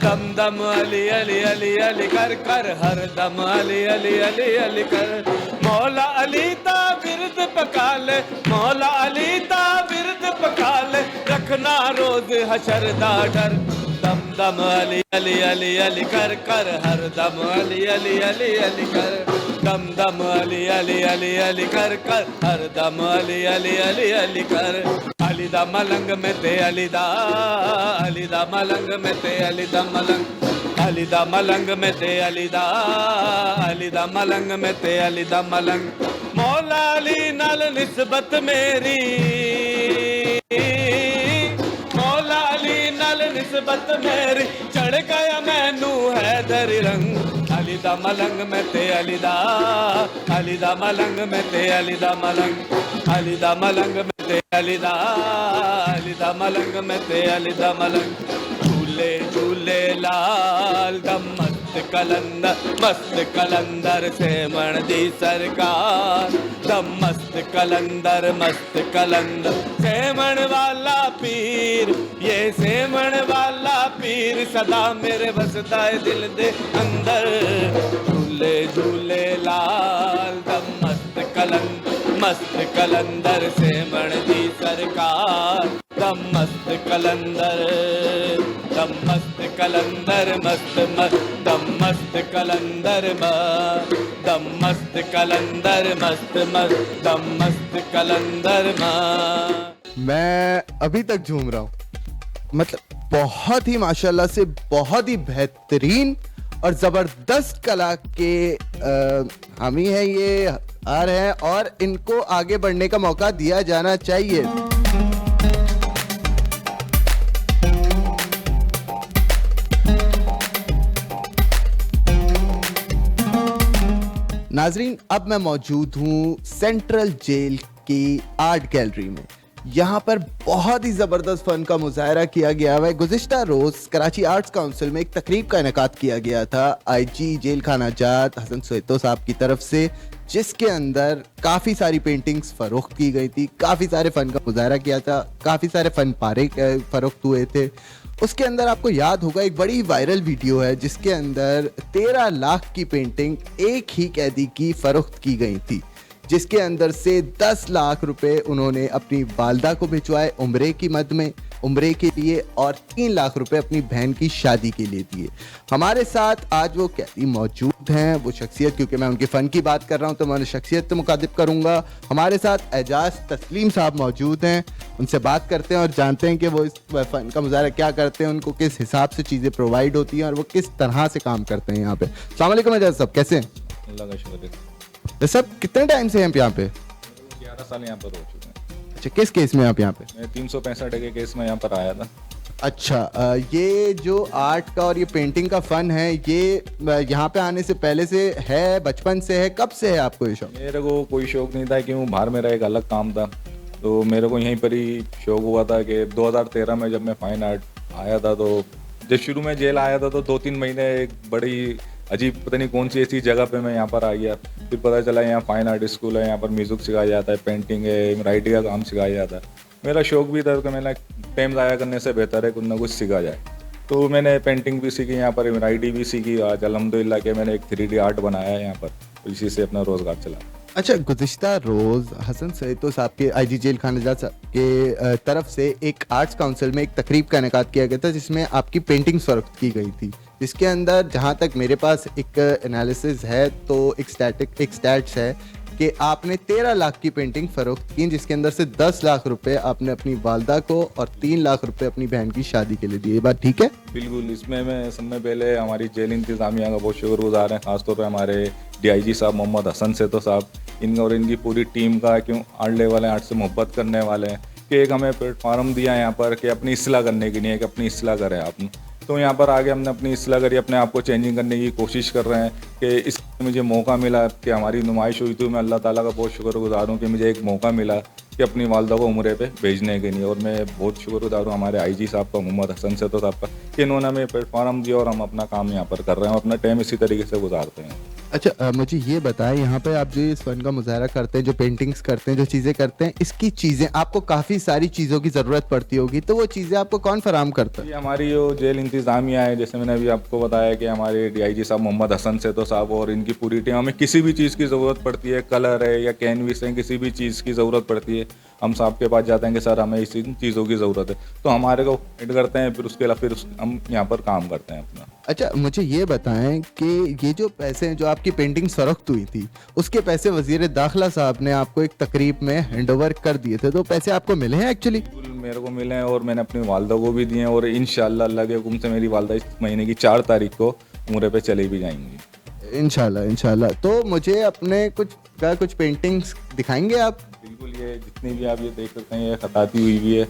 [SPEAKER 11] दम दम अली अली अली अली कर कर, हर दम अली अली अली अली कर। मौला अली ता बिरद पका ले, मौला अली ता बिरद पका ले, रखना रोज हशर दा डर। दम दम अली अली अली अली कर कर, हर दम अली अली अली अली कर, दम दम अली अली अली अली कर कर, हर दम अली अली अली अली कर। अली दा मलंग में ते अली दा, अली दा मलंग में ते अली दा मलंग, अली दा मलंग में ते अली दा, अली दा मलंग में ते अली दा मलंग। मौला अली नाल निस्बत मेरी, मौला अली नाल निस्बत मेरी, चढ़ गया मैनू हैदरी रंग। अली अलीदा मलंग में ते अलीदा मलंग में ते अलीदा मलंग में ते अलीदा मलंग में ते अलीदा मलंग झूले झूले लाल दम मस्त कलंदर से मण दी सरकार दम मस्त कलंदर सेमण वाला पीर ये सेमण वाला पीर सदा मेरे बसदा है दिल दे अंदर झूले झूले लाल दम मस्त कलंदर सेमण दी सरकार दम मस्त कलंदर मस्त दम मस्त कलंदर दम मस्त कलंदर
[SPEAKER 1] मैं अभी तक झूम रहा हूँ, मतलब बहुत ही माशाल्लाह से बहुत ही बेहतरीन और ज़बरदस्त कला के हामी हैं, ये आ रहे हैं और इनको आगे बढ़ने का मौका दिया जाना चाहिए। नाजरीन, अब मैं मौजूद हूँ सेंट्रल जेल की आर्ट गैलरी में। यहाँ पर बहुत ही ज़बरदस्त फ़न का मुजाहरा किया गया है। गुज़िश्ता रोज़ कराची आर्ट्स काउंसिल में एक तकरीब का इनेकाद किया गया था आईजी जेल खाना जात हसन सोएतो साहब की तरफ से, जिसके अंदर काफ़ी सारी पेंटिंग्स फ़रोख्त की गई थी, काफ़ी सारे फ़न का मुजाहरा किया था, काफ़ी सारे फ़न पारे फ़रोख्त हुए थे। उसके अंदर आपको याद होगा एक बड़ी वायरल वीडियो है जिसके अंदर 13 लाख की पेंटिंग एक ही कैदी की फ़रोख्त की गई थी, जिसके अंदर से 10 लाख रुपए उन्होंने अपनी वालदा को भिजवाए उम्रे की मद में, उम्रे के लिए, और 3 लाख रुपए अपनी बहन की शादी के लिए दिए। हमारे साथ आज वो कैदी मौजूद हैं, वो शख्सियत, क्योंकि मैं उनके फ़न की बात कर रहा हूँ तो मैं उन्हें शख्सियत तो मुखातिब करूँगा। हमारे साथ एजाज तस्लीम साहब मौजूद हैं, उनसे बात करते हैं और जानते हैं कि वो इस फ़न का मुजाहरा क्या करते हैं, उनको किस हिसाब से चीज़ें प्रोवाइड होती हैं और वो किस तरह से काम करते हैं यहाँ पे। अस्सलाम वालेकुम एजाज साहब, कैसे हैं?
[SPEAKER 12] अल्लाह का शुक्र है।
[SPEAKER 1] तो सब कितने टाइम से हैं आप यहाँ पे?
[SPEAKER 12] 11 साल यहाँ पर हो चुके हैं।
[SPEAKER 1] अच्छा, किस केस में आप यहाँ पे?
[SPEAKER 12] मैं 365 के केस में यहाँ पर आया था।
[SPEAKER 1] अच्छा, ये जो आर्ट का और ये पेंटिंग का फ़न है, ये यहाँ पे आने से पहले से है, बचपन से है, कब से है आपको ये शौक?
[SPEAKER 12] मेरे को कोई शौक नहीं था, क्यों बाहर मेरा एक अलग काम था, तो मेरे को यहीं पर ही शौक हुआ था कि 2013 में जब मैं फाइन आर्ट आया था, तो जब शुरू में जेल आया था तो 2-3 महीने एक बड़ी अजीब पता नहीं कौन सी ऐसी जगह पे मैं यहाँ पर आ गया। फिर पता चला यहाँ फाइन आर्ट स्कूल है, यहाँ पर म्यूज़िक सिखाया जाता है, पेंटिंग है, एम्ब्रॉयडरी का काम सिखाया जाता है। मेरा शौक भी था कि मैंने टाइम ज़ाया करने से बेहतर है कुछ ना कुछ सीखा जाए, तो मैंने पेंटिंग भी सीखी यहाँ पर, एम्ब्रॉयडरी भी सीखी। आज अल्हम्दुलिल्लाह के मैंने एक 3D आर्ट बनाया है यहाँ पर, तो इसी से अपना रोज़गार चला।
[SPEAKER 1] अच्छा, गुज़िश्ता रोज़ हसन सोएतो साहब के आईजी जेल खाना जात के तरफ से एक आर्ट्स काउंसिल में एक तकरीब का इनेकाद किया गया था जिसमें आपकी पेंटिंग्स फ़रोख्त की गई थी, जिसके अंदर जहाँ तक मेरे पास एक एनालिसिस है तो एक स्टैट्स है कि आपने 13 लाख की पेंटिंग फ़रोख्त की, जिसके अंदर से 10 लाख रुपए आपने अपनी वालदा को और 3 लाख रुपए अपनी बहन की शादी के लिए दिए। ये बात ठीक है?
[SPEAKER 12] बिल्कुल। इसमें मैं सबसे पहले हमारी जेल इंतज़ामिया का बहुत शुक्रगुजार है, ख़ासतौर पर हमारे DIG साहब मोहम्मद हसन सोएतो साहब, इनका और इनकी पूरी टीम का, क्यों आर्ट लेवल है, आर्ट से मोहब्बत करने वाले हैं, कि एक हमें प्लेटफार्म दिया यहाँ पर कि अपनी इस्लाह करने के लिए, कि अपनी इस्लाह करें आप। तो यहाँ पर आगे हमने अपनी इस्लाह करी, अपने आप को चेंजिंग करने की कोशिश कर रहे हैं कि इस मुझे मौका मिला कि हमारी नुमाइश हुई थी। मैं अल्लाह ताला का बहुत शुक्रगुजार हूँ कि मुझे एक मौका मिला कि अपनी वालदा को उम्रे पे भेजने के लिए, और मैं बहुत शुक्रगुजार हूँ हमारे आईजी साहब का, मोहम्मद हसन सोएतो साहब का, कि इन्होंने हमें प्लेटफार्म दिया और हम अपना काम यहाँ पर कर रहे हैं, अपना टाइम इसी तरीके से गुजारते हैं।
[SPEAKER 1] अच्छा, मुझे ये बताएं, यहाँ पे आप जो इस फ़न का मुजाहरा करते हैं, जो पेंटिंग्स करते हैं, जो चीज़ें करते हैं, इसकी चीज़ें आपको काफ़ी सारी चीज़ों की ज़रूरत पड़ती होगी, तो वो चीज़ें आपको कौन फराहम करता है?
[SPEAKER 12] ये हमारी जो जेल इंतज़ामिया है, जैसे मैंने अभी आपको बताया कि हमारे DIG साहब मोहम्मद हसन सोएतो साहब और इनकी पूरी टीम, हमें किसी भी चीज़ की ज़रूरत पड़ती है, कलर है या कैनविस है, किसी भी चीज़ की ज़रूरत पड़ती है, हम साहब के पास जाते हैं कि सर हमें इसी चीज़ों की ज़रूरत है, तो हमारे को एड करते हैं, फिर उसके अलावा फिर हम यहाँ पर काम करते हैं अपना।
[SPEAKER 1] अच्छा, मुझे ये बताएं कि ये जो पैसे हैं जो आपकी पेंटिंग फ़रोख्त हुई थी, उसके पैसे वज़ीर दाखिला साहब ने आपको एक तकरीब में हैंडओवर कर दिए थे, तो पैसे आपको मिले हैं एक्चुअली?
[SPEAKER 12] मेरे को मिले हैं और मैंने अपनी वालदा को भी दिए हैं, और इंशाल्लाह अल्लाह के हुक्म से मेरी वालदा इस महीने की 4 तारीख को उम्रे पे चली भी जाएंगी
[SPEAKER 1] इंशाल्लाह। तो मुझे अपने कुछ पेंटिंग्स दिखाएंगे आप?
[SPEAKER 12] बिल्कुल। ये जितनी भी आप ये देख सकते हैं, ये खताती हुई भी है,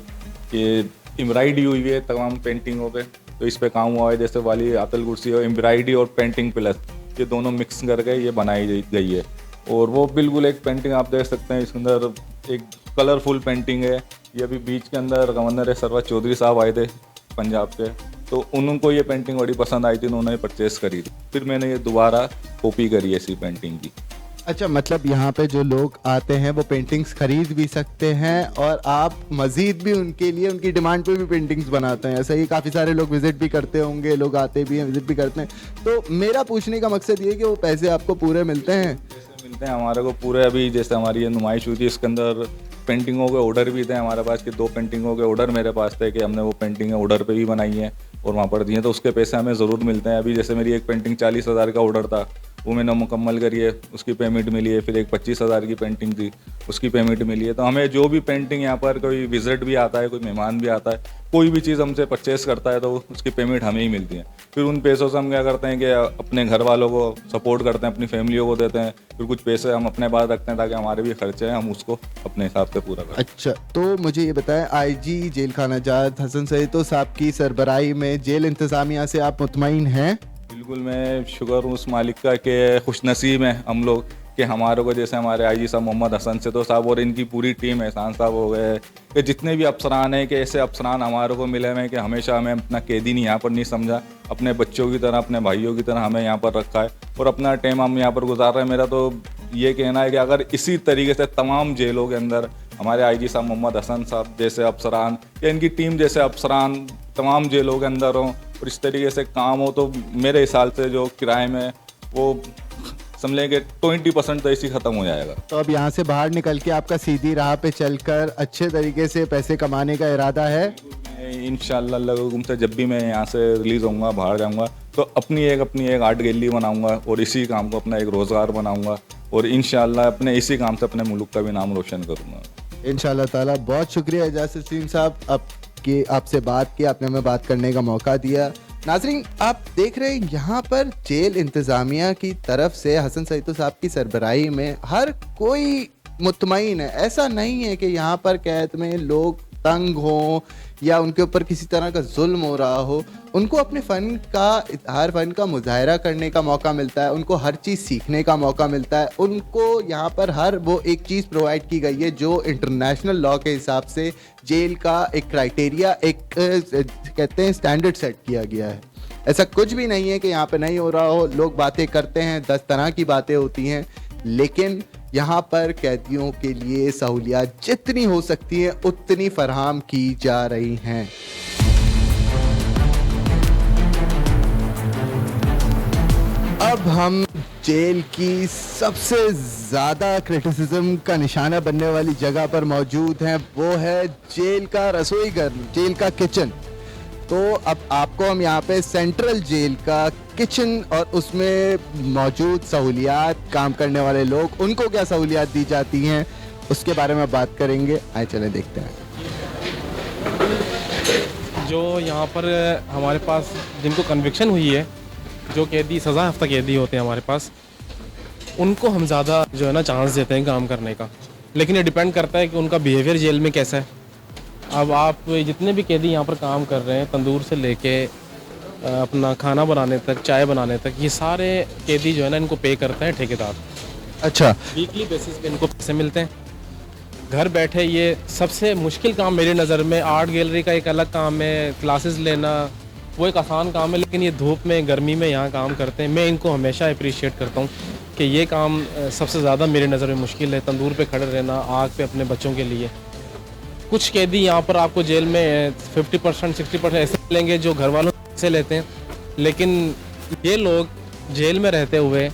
[SPEAKER 12] ये एम्ब्रॉयडरी हुई है तमाम पेंटिंगों पे, तो इस पे काम हुआ है, जैसे वाली आतल कुर्सी और एम्ब्रॉयडरी और पेंटिंग प्लस, ये दोनों मिक्स करके ये बनाई गई है। और वो बिल्कुल एक पेंटिंग आप देख सकते हैं, इसके अंदर एक कलरफुल पेंटिंग है। ये अभी बीच के अंदर गवर्नर सरवत चौधरी साहब आए थे पंजाब के, तो उनको ये पेंटिंग बड़ी पसंद आई थी, उन्होंने परचेज़ करी थी। फिर मैंने ये दोबारा कॉपी करी है इसी पेंटिंग की।
[SPEAKER 1] अच्छा, मतलब यहाँ पे जो लोग आते हैं वो पेंटिंग्स खरीद भी सकते हैं और आप मज़ीद भी उनके लिए उनकी डिमांड पे भी पेंटिंग्स बनाते हैं। ऐसा ही काफ़ी सारे लोग विज़िट भी करते होंगे, लोग आते भी हैं, विज़िट भी करते हैं। तो मेरा पूछने का मकसद ये है कि वो पैसे आपको पूरे मिलते हैं?
[SPEAKER 12] मिलते हैं हमारे को पूरे। अभी जैसे हमारी ये नुमाइश हुई थी, इसके अंदर पेंटिंगों के ऑर्डर भी थे हमारे पास, कि 2 पेंटिंगों के ऑर्डर मेरे पास थे, कि हमने वो पेंटिंगें ऑर्डर पे भी बनाई हैं और वहाँ पर दी हैं, तो उसके पैसे हमें ज़रूर मिलते हैं। अभी जैसे मेरी एक पेंटिंग 40,000 का ऑर्डर था, वो मैंने मुकम्मल करी है, उसकी पेमेंट मिली है। फिर एक 25,000 की पेंटिंग थी, उसकी पेमेंट मिली है। तो हमें जो भी पेंटिंग यहाँ पर कोई विजिट भी आता है, कोई मेहमान भी आता है, कोई भी चीज़ हमसे परचेस करता है, तो उसकी पेमेंट हमें ही मिलती है। फिर उन पैसों से हम क्या करते हैं कि अपने घर वालों को सपोर्ट करते हैं, अपनी फैमिलियों को देते हैं। फिर कुछ पैसे हम अपने पास रखते हैं ताकि हमारे भी खर्चे हैं, हम उसको अपने हिसाब से पूरा करें।
[SPEAKER 1] अच्छा, तो मुझे ये बताएं, आईजी जेल खाना जात हसन सईद साहब की सरबराही में जेल इंतज़ामिया से आप मुतमईन हैं?
[SPEAKER 12] बिल्कुल, मैं शुक्र हूँ उस मालिक का कि खुशनसीब हैं हम लोग कि हमारे को, जैसे हमारे आईजी साहब मोहम्मद हसन से तो साहब और इनकी पूरी टीम, एहसान साहब हो गए, कि जितने भी अफसरान हैं, कि ऐसे अफसरान हमारे को मिले हैं कि हमेशा हमें अपना कैदी नहीं यहाँ पर नहीं समझा, अपने बच्चों की तरह, अपने भाइयों की तरह हमें यहाँ पर रखा है और अपना टाइम हम यहाँ पर गुजार रहे हैं। मेरा तो ये कहना है कि अगर इसी तरीके से तमाम जेलों के अंदर हमारे आईजी साहब मोहम्मद हसन साहब जैसे अफसरान या इनकी टीम जैसे अफसरान तमाम जेलों के अंदर हों और इस तरीके से काम हो, तो मेरे हिसाब से जो किराए में वो समझ लें कि 20% तो इसी ख़त्म हो जाएगा।
[SPEAKER 1] तो अब यहाँ से बाहर निकल के आपका सीधी राह पे चलकर अच्छे तरीके से पैसे कमाने का इरादा है?
[SPEAKER 12] इंशाअल्लाह अल्लाह के हुक्म से जब भी मैं यहाँ से रिलीज़ होऊंगा, बाहर जाऊँगा, तो अपनी एक आर्ट गैलरी बनाऊँगा और इसी काम को अपना एक रोज़गार बनाऊँगा और इंशाअल्लाह अपने इसी काम से अपने मुल्क का भी नाम रोशन करूँगा
[SPEAKER 1] इंशाअल्लाह ताला। बहुत शुक्रिया एजाज सलीम साहब, आपसे बात की, आपने हमें बात करने का मौका दिया। नाज़रीन, आप देख रहे हैं यहाँ पर जेल इंतज़ामिया की तरफ से हसन सईद साहब की सरबराही में हर कोई मुतमईन है। ऐसा नहीं है कि यहाँ पर कैद में लोग तंग हों या उनके ऊपर किसी तरह का जुल्म हो रहा हो। उनको अपने फ़न का मुजाहरा करने का मौका मिलता है, उनको हर चीज़ सीखने का मौका मिलता है। उनको यहाँ पर हर वो एक चीज़ प्रोवाइड की गई है जो इंटरनेशनल लॉ के हिसाब से जेल का एक क्राइटेरिया, एक कहते हैं स्टैंडर्ड सेट किया गया है। ऐसा कुछ भी नहीं है कि यहाँ पे नहीं हो रहा हो। लोग बातें करते हैं, 10 तरह की बातें होती हैं, लेकिन यहाँ पर कैदियों के लिए सहूलियात जितनी हो सकती हैं उतनी फराहम की जा रही हैं। अब हम जेल की सबसे ज़्यादा क्रिटिसिज्म का निशाना बनने वाली जगह पर मौजूद हैं, वो है जेल का रसोई घर, जेल का किचन। तो अब आपको हम यहाँ पे सेंट्रल जेल का किचन और उसमें मौजूद सहूलियात, काम करने वाले लोग, उनको क्या सहूलियात दी जाती हैं, उसके बारे में बात करेंगे। आइए चलें देखते हैं।
[SPEAKER 6] जो यहाँ पर हमारे पास जिनको कन्विक्शन हुई है, जो कैदी सज़ा याफ्ता कैदी होते हैं हमारे पास, उनको हम ज़्यादा जो है ना चांस देते हैं काम करने का, लेकिन ये डिपेंड करता है कि उनका बिहेवियर जेल में कैसा है। अब आप जितने भी कैदी यहाँ पर काम कर रहे हैं, तंदूर से लेके अपना खाना बनाने तक, चाय बनाने तक, ये सारे कैदी जो है ना इनको पे करते हैं ठेकेदार।
[SPEAKER 1] अच्छा,
[SPEAKER 6] वीकली बेसिस पे इनको पैसे मिलते हैं। घर बैठे ये सबसे मुश्किल काम मेरी नज़र में, आर्ट गैलरी का एक अलग काम है, क्लासेस लेना वो एक आसान काम है, लेकिन ये धूप में, गर्मी में यहाँ काम करते हैं। मैं इनको हमेशा अप्रिशिएट करता हूँ कि ये काम सबसे ज़्यादा मेरी नज़र में मुश्किल है, तंदूर पे खड़े रहना, आग पे अपने बच्चों के लिए। कुछ कैदी यहाँ पर आपको जेल में 50% 60% ऐसे मिलेंगे जो घर वालों से लेते हैं, लेकिन ये लोग जेल में रहते हुए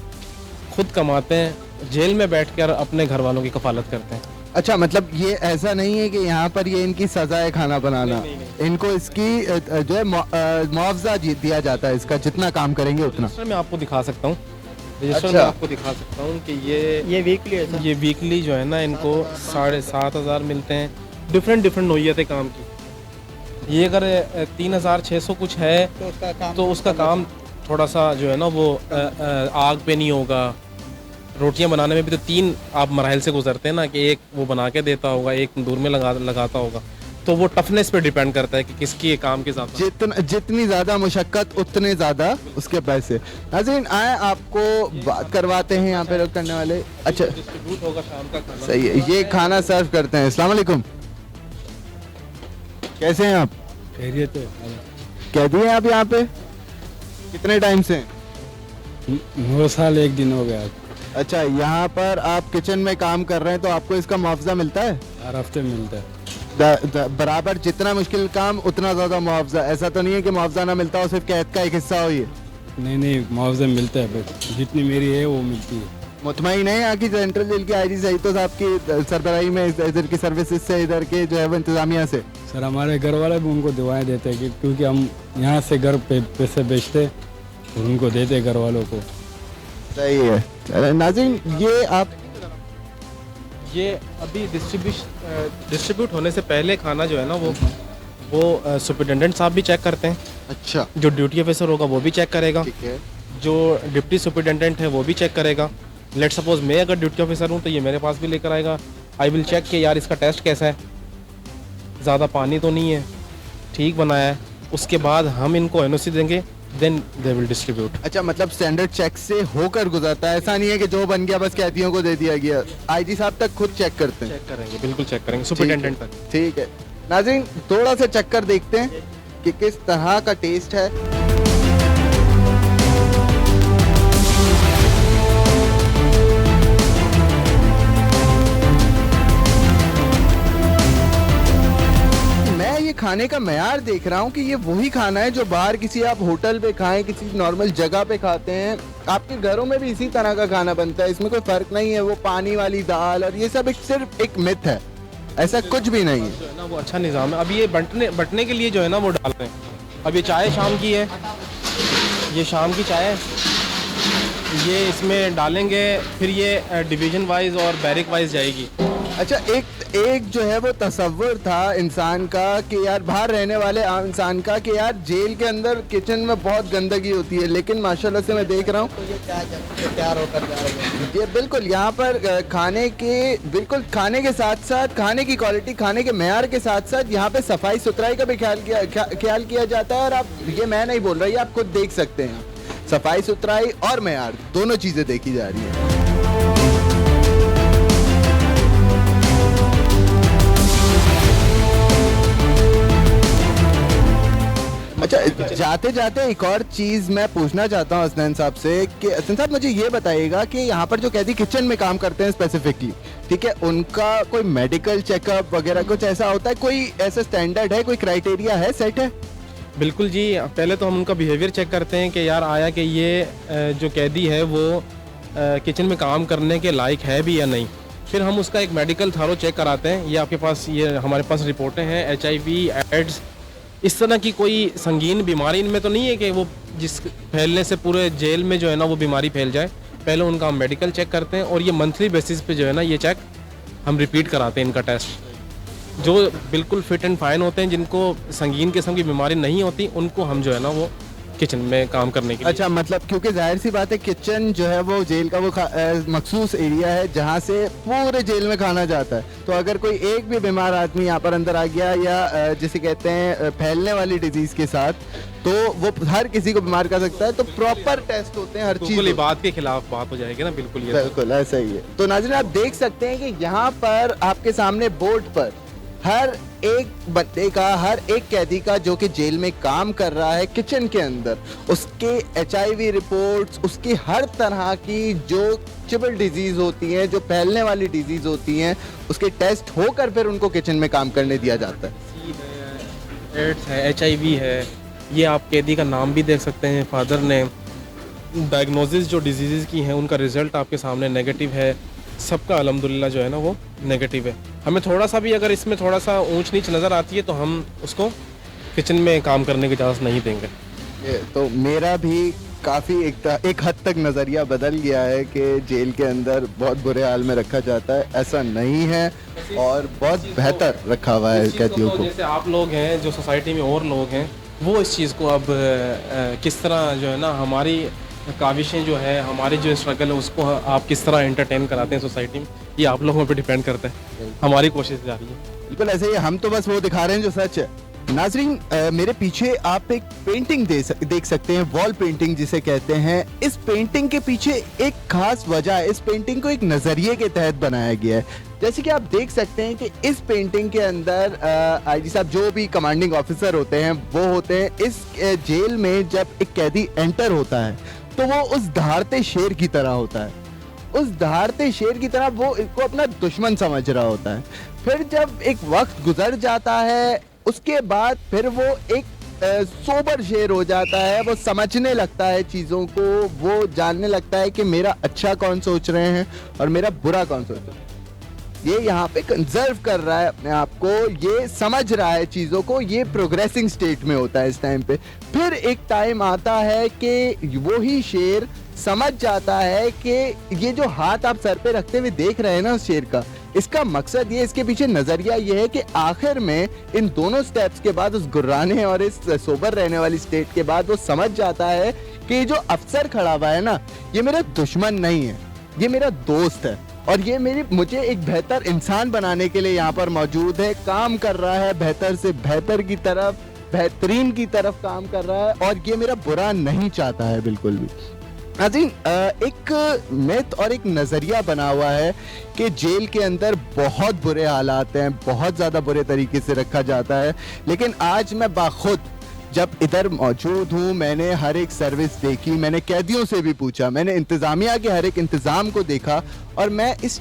[SPEAKER 6] खुद कमाते हैं, जेल में बैठकर अपने घर वालों की कफालत करते हैं।
[SPEAKER 1] अच्छा, मतलब ये ऐसा नहीं है कि यहाँ पर ये इनकी सज़ा है खाना बनाना, नहीं। इनको इसकी जो है मुआवजा दिया जाता है, इसका जितना काम करेंगे उतना।
[SPEAKER 6] मैं आपको दिखा सकता हूँ, रजिस्टर
[SPEAKER 1] अच्छा।
[SPEAKER 6] में आपको दिखा सकता हूँ कि ये वीकली जो है ना इनको 7,500 मिलते हैं। डिफरेंट नौइयत है काम की। ये अगर 3,600 कुछ है तो उसका काम थोड़ा सा जो है ना वो आग पे नहीं होगा। रोटियां बनाने में भी तो 3 आप मराहल से गुजरते हैं ना, कि एक वो बना के देता होगा, एक तंदूर में लगाता होगा। तो वो टफनेस पे डिपेंड करता है कि किसकी काम के साथ
[SPEAKER 1] जितनी ज़्यादा मुशक्क़त उतने ज़्यादा उसके पैसे। नाज़रीन आए आपको बात करवाते हैं यहाँ पे लोग करने वाले। अच्छा
[SPEAKER 6] डिस्ट्रीब्यूट होगा शाम का खाना।
[SPEAKER 1] सही है, ये खाना सर्व करते हैं। अस्सलाम वालेकुम, कैसे हैं आप?
[SPEAKER 11] खैरियत है।
[SPEAKER 1] कैदी हैं आप यहाँ पे? कितने टाइम से?
[SPEAKER 11] 9 साल 1 दिन हो गया।
[SPEAKER 1] अच्छा, यहाँ पर आप किचन में काम कर रहे हैं तो आपको इसका मुआवजा मिलता है?
[SPEAKER 11] हर हफ्ते मिलता है।
[SPEAKER 1] बराबर जितना मुश्किल काम उतना ज़्यादा मुआवजा? ऐसा तो नहीं है कि मुआवजा ना मिलता हो, सिर्फ कैद का एक हिस्सा हो ये?
[SPEAKER 11] नहीं मुआवजा मिलता है, बट जितनी मेरी है वो मिलती है।
[SPEAKER 1] मुतमईन है यहाँ की सेंट्रल जेल की आईजी सही तो साहब की सरबराही में, इधर की सर्विसेज से, इधर के जो है वो इंतजामिया से?
[SPEAKER 11] सर हमारे घर वाले भी उनको दुआएं देते हैं क्योंकि हम यहाँ से घर पे पैसे बेचते और उनको देते घर वालों को।
[SPEAKER 1] सही है। नाज़रीन
[SPEAKER 6] ये अभी डिस्ट्रीब्यूट होने से पहले खाना जो है ना वो सुपरिटेंडेंट साहब भी चेक करते हैं।
[SPEAKER 1] अच्छा,
[SPEAKER 6] जो ड्यूटी ऑफिसर होगा वो भी चेक करेगा,
[SPEAKER 1] ठीक है।
[SPEAKER 6] जो डिप्टी सुपरिटेंडेंट है वो भी चेक करेगा। लेट सपोज मैं अगर ड्यूटी ऑफिसर हूँ तो ये मेरे पास भी लेकर आएगा। आई विल चेक कि यार इसका टेस्ट कैसा है, ज़्यादा पानी तो नहीं है, ठीक बनाया है। उसके बाद हम इनको एनओसी देंगे, देन दे विल डिस्ट्रीब्यूट।
[SPEAKER 1] अच्छा, मतलब स्टैंडर्ड चेक से होकर गुजरता है, ऐसा नहीं है कि जो बन गया बस कैदियों को दे दिया गया। आईजी साहब तक खुद चेक करते हैं?
[SPEAKER 6] चेक करेंगे, बिल्कुल चेक करेंगे, सुपरिटेंडेंट तक।
[SPEAKER 1] ठीक है। नाज़रीन थोड़ा सा चक्कर देखते हैं कि किस तरह का टेस्ट है। मैं ये खाने का मयार देख रहा हूँ कि ये वही खाना है जो बाहर किसी आप होटल पे खाएं, किसी नॉर्मल जगह पे खाते हैं। आपके घरों में भी इसी तरह का खाना बनता है, इसमें कोई फर्क नहीं है। वो पानी वाली दाल और ये सब सिर्फ एक मिथ है, ऐसा कुछ भी नहीं है।
[SPEAKER 6] जो है ना वो अच्छा निज़ाम है। अब ये बंटने के लिए जो है ना वो डाल रहे हैं। अब ये चाय शाम की है, ये शाम की चाय है, ये इसमें डालेंगे, फिर ये डिवीज़न वाइज और बैरिक वाइज जाएगी।
[SPEAKER 1] अच्छा, एक जो है वो तसव्वुर था इंसान का कि यार बाहर रहने वाले आम इंसान का कि यार जेल के अंदर किचन में बहुत गंदगी होती है, लेकिन माशाल्लाह से मैं देख रहा हूँ तैयार होकर जा रहे हैं। ये बिल्कुल यहाँ पर खाने के साथ साथ खाने की क्वालिटी, खाने के मेयार के साथ साथ यहाँ पे सफाई सुथराई का भी ख्याल किया जाता है। और आप ये मैं नहीं बोल रहा, ये आप खुद देख सकते हैं। सफाई सुथराई और मेयार दोनों चीज़ें देखी जा रही हैं। अच्छा, जाते जाते एक और चीज़ मैं पूछना चाहता हूँ असनैन साहब से कि असनैन साहब मुझे ये बताइएगा कि यहाँ पर जो कैदी किचन में काम करते हैं स्पेसिफिकली, ठीक है, उनका कोई मेडिकल चेकअप वगैरह कुछ ऐसा होता है? कोई ऐसा स्टैंडर्ड है, कोई क्राइटेरिया है, सेट है?
[SPEAKER 6] बिल्कुल जी, पहले तो हम उनका बिहेवियर चेक करते हैं कि यार आया कि ये जो कैदी है वो किचन में काम करने के लायक है भी या नहीं। फिर हम उसका एक मेडिकल थारो चेक कराते हैं। ये आपके पास, ये हमारे पास रिपोर्टें हैं, HIV, एड्स, इस तरह की कोई संगीन बीमारी इनमें तो नहीं है कि वो जिस फैलने से पूरे जेल में जो है ना वो बीमारी फैल जाए। पहले उनका हम मेडिकल चेक करते हैं और ये मंथली बेसिस पे जो है ना ये चेक हम रिपीट कराते हैं। इनका टेस्ट जो बिल्कुल फिट एंड फाइन होते हैं, जिनको संगीन किस्म की बीमारी नहीं होती, उनको हम जो है ना वो किचन में काम करने के लिए।
[SPEAKER 1] अच्छा, मतलब क्योंकि जाहिर सी बात है किचन जो है वो जेल का वो मखसूस एरिया है जहाँ से पूरे जेल में खाना जाता है। तो अगर कोई एक भी बीमार आदमी यहाँ पर अंदर आ गया या जिसे कहते हैं फैलने वाली डिजीज़ के साथ, तो वो हर किसी को बीमार कर सकता है। तो प्रॉपर टेस्ट होते हैं हर चीज़।
[SPEAKER 6] बिल्कुल बात के खिलाफ बात हो जाएगी ना, बिल्कुल ये
[SPEAKER 1] बिल्कुल ऐसा ही है। तो नाज़रीन आप देख सकते हैं कि यहाँ पर आपके सामने बोर्ड पर हर एक बंदे का, हर एक कैदी का जो कि जेल में काम कर रहा है किचन के अंदर, उसके HIV रिपोर्ट्स, उसकी हर तरह की जो चिबल डिजीज़ होती हैं, जो फैलने वाली डिजीज़ होती हैं, उसके टेस्ट होकर फिर उनको किचन में काम करने दिया जाता है।
[SPEAKER 6] एड्स है, HIV है, ये आप कैदी का नाम भी देख सकते हैं, फादर ने। डायग्नोसिस जो डिजीज़ की हैं उनका रिज़ल्ट आपके सामने नेगेटिव है। सबका अल्हम्दुलिल्लाह जो है ना वो नेगेटिव है। हमें थोड़ा सा भी अगर इसमें थोड़ा सा ऊंच नीच नज़र आती है तो हम उसको किचन में काम करने की इजाज़त नहीं देंगे।
[SPEAKER 1] तो मेरा भी काफ़ी एक हद तक नज़रिया बदल गया है कि जेल के अंदर बहुत बुरे हाल में रखा जाता है। ऐसा नहीं है और बहुत बेहतर रखा हुआ है कैदियों को।
[SPEAKER 6] जैसे आप लोग हैं, जो सोसाइटी में और लोग हैं, वो इस चीज़ को अब किस तरह जो है ना हमारी काविशें जो है, हमारे जो स्ट्रगल है उसको आप किस तरह एंटरटेन कराते हैं सोसाइटी में, ये आप लोगों पे डिपेंड करता है। हमारी कोशिश जारी है।
[SPEAKER 1] बिल्कुल ऐसे ही, हम तो बस वो दिखा रहे हैं जो सच है। नाजरीन, मेरे पीछे आप एक पेंटिंग देख सकते हैं, वॉल पेंटिंग जिसे कहते हैं। इस पेंटिंग के पीछे एक खास वजह है। इस पेंटिंग को एक नज़रिए के तहत बनाया गया है। जैसे कि आप देख सकते हैं कि इस पेंटिंग के अंदर आईजी साहब जो भी कमांडिंग ऑफिसर होते हैं वो होते हैं। इस जेल में जब एक कैदी एंटर होता है तो वो उस दहाड़ते शेर की तरह होता है। उस दहाड़ते शेर की तरह वो इसको अपना दुश्मन समझ रहा होता है। फिर जब एक वक्त गुजर जाता है उसके बाद फिर वो एक सोबर शेर हो जाता है। वो समझने लगता है चीज़ों को, वो जानने लगता है कि मेरा अच्छा कौन सोच रहे हैं और मेरा बुरा कौन सोच रहे हैं। ये यहाँ पे कंजर्व कर रहा है अपने आप को, ये समझ रहा है चीज़ों को, ये प्रोग्रेसिंग स्टेट में होता है इस टाइम पे। फिर एक टाइम आता है कि वो ही शेर समझ जाता है कि ये जो हाथ आप सर पे रखते हुए देख रहे हैं ना उस शेर का, इसका मकसद ये, इसके पीछे नजरिया ये है कि आखिर में इन दोनों स्टेप्स के बाद, उस गुर्राने और इस सोबर रहने वाली स्टेट के बाद, वो समझ जाता है कि ये जो अफसर खड़ा हुआ है ना, ये मेरा दुश्मन नहीं है, ये मेरा दोस्त है और ये मुझे एक बेहतर इंसान बनाने के लिए यहाँ पर मौजूद है, काम कर रहा है, बेहतर से बेहतर की तरफ, बेहतरीन की तरफ काम कर रहा है और ये मेरा बुरा नहीं चाहता है बिल्कुल भी। नाज़रीन, एक मिथ और एक नज़रिया बना हुआ है कि जेल के अंदर बहुत बुरे हालात हैं, बहुत ज़्यादा बुरे तरीके से रखा जाता है। लेकिन आज मैं बाखुद जब इधर मौजूद हूँ, मैंने हर एक सर्विस देखी, मैंने कैदियों से भी पूछा, मैंने इंतज़ामिया के हर एक इंतज़ाम को देखा और मैं इस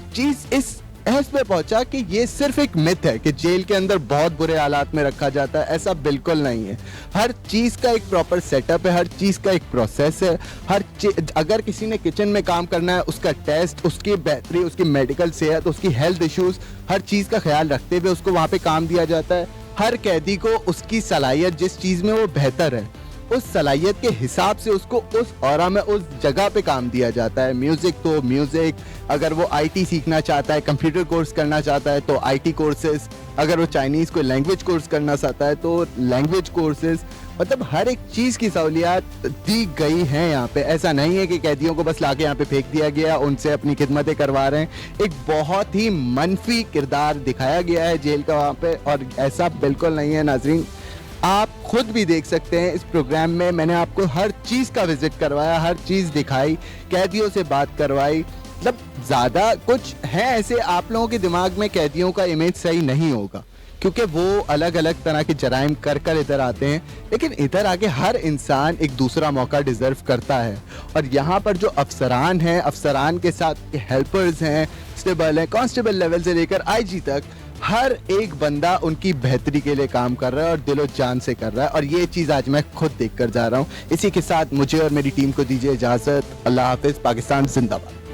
[SPEAKER 1] एहस पे पहुंचा कि ये सिर्फ एक मिथ है कि जेल के अंदर बहुत बुरे हालात में रखा जाता है। ऐसा बिल्कुल नहीं है। हर चीज़ का एक प्रॉपर सेटअप है, हर चीज़ का एक प्रोसेस है। अगर किसी ने किचन में काम करना है, उसका टेस्ट, उसकी बेहतरी, उसकी मेडिकल सेहत, उसकी हेल्थ इश्यूज, हर चीज़ का ख्याल रखते हुए उसको वहाँ पे काम दिया जाता है। हर कैदी को उसकी सलाहियत, जिस चीज़ में वो बेहतर है, उस सलाहियत के हिसाब से उसको उस औरा में, उस जगह पे काम दिया जाता है। म्यूज़िक तो म्यूज़िक, अगर वो आईटी सीखना चाहता है, कंप्यूटर कोर्स करना चाहता है तो आईटी कोर्सेज, अगर वो चाइनीज़ कोई लैंग्वेज कोर्स करना चाहता है तो लैंग्वेज कोर्सेज, मतलब हर एक चीज़ की सहूलियात दी गई हैं यहाँ पे। ऐसा नहीं है कि कैदियों को बस लाके यहाँ पे फेंक दिया गया, उनसे अपनी खिदमतें करवा रहे हैं। एक बहुत ही मनफी किरदार दिखाया गया है जेल का वहाँ पे और ऐसा बिल्कुल नहीं है। नाजरीन, आप खुद भी देख सकते हैं इस प्रोग्राम में मैंने आपको हर चीज़ का विजिट करवाया, हर चीज़ दिखाई, कैदियों से बात करवाई। मतलब ज़्यादा कुछ है ऐसे आप लोगों के दिमाग में कैदियों का इमेज सही नहीं होगा क्योंकि वो अलग अलग तरह के जराइम कर इधर आते हैं, लेकिन इधर आके हर इंसान एक दूसरा मौका डिज़र्व करता है। और यहाँ पर जो अफसरान हैं, अफसरान के साथ हेल्पर्स हैं, कांस्टेबल हैं, कांस्टेबल लेवल से लेकर आईजी तक, हर एक बंदा उनकी बेहतरी के लिए काम कर रहा है और दिलो जान से कर रहा है और ये चीज़ आज मैं खुद देख कर जा रहा हूँ। इसी के साथ मुझे और मेरी टीम को दीजिए इजाज़त। अल्लाह हाफिज़। पाकिस्तान जिंदाबाद।